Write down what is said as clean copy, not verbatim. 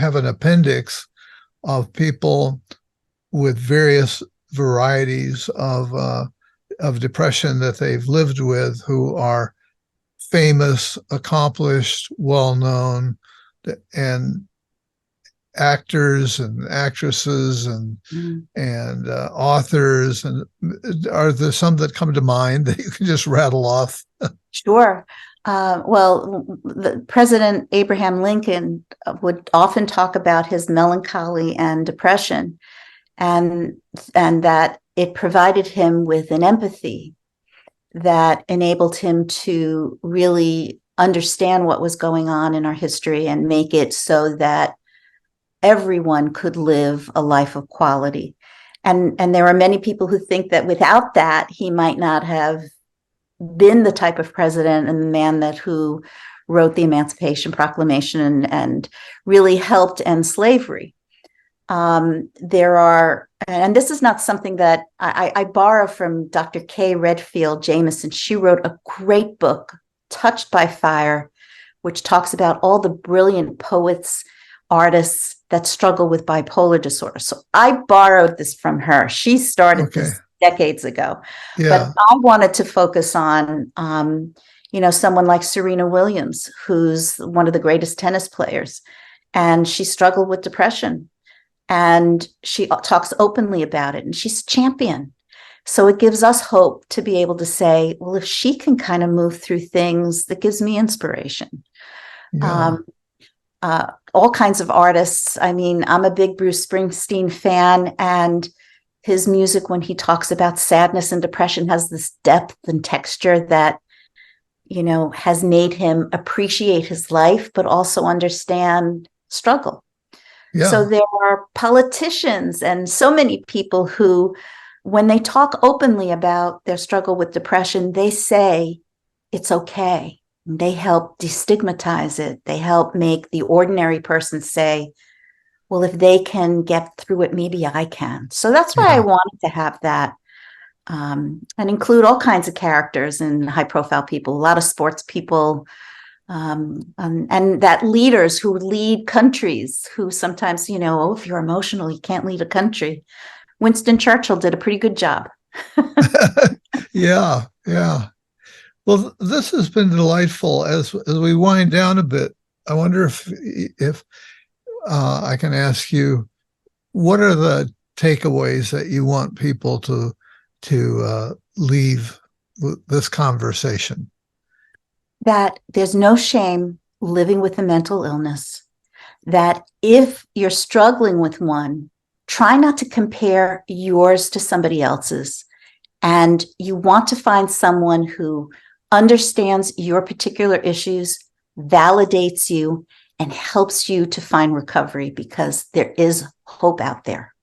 have an appendix of people with various varieties of depression that they've lived with, who are famous, accomplished, well-known, and actors and actresses and authors. And are there some that come to mind that you can just rattle off? Sure. Well, President Abraham Lincoln would often talk about his melancholy and depression, and that it provided him with an empathy that enabled him to really understand what was going on in our history and make it so that everyone could live a life of quality. And there are many people who think that without that, he might not have been the type of president and the man who wrote the Emancipation Proclamation and really helped end slavery. There are, and this is not something that I borrow from Dr. Kay Redfield Jamison. She wrote a great book, Touched by Fire, which talks about all the brilliant poets, artists that struggle with bipolar disorder. So I borrowed this from her. She started this decades ago. Yeah. But I wanted to focus on, someone like Serena Williams, who's one of the greatest tennis players, and she struggled with depression. And she talks openly about it, and she's a champion. So it gives us hope to be able to say, well, if she can kind of move through things, that gives me inspiration. Yeah. All kinds of artists. I mean, I'm a big Bruce Springsteen fan, and his music, when he talks about sadness and depression, has this depth and texture that, has made him appreciate his life, but also understand struggle. Yeah. So there are politicians and so many people who, when they talk openly about their struggle with depression, they say it's okay. They help destigmatize it. They help make the ordinary person say, well, if they can get through it, maybe I can. So that's why I wanted to have that and include all kinds of characters and high-profile people, a lot of sports people, and that leaders who lead countries, who sometimes, if you're emotional, you can't lead a country. Winston Churchill did a pretty good job. Yeah. Well, this has been delightful. As we wind down a bit, I wonder if I can ask you, what are the takeaways that you want people to leave with this conversation? That there's no shame living with a mental illness, that if you're struggling with one, try not to compare yours to somebody else's. And you want to find someone who understands your particular issues, validates you, and helps you to find recovery, because there is hope out there.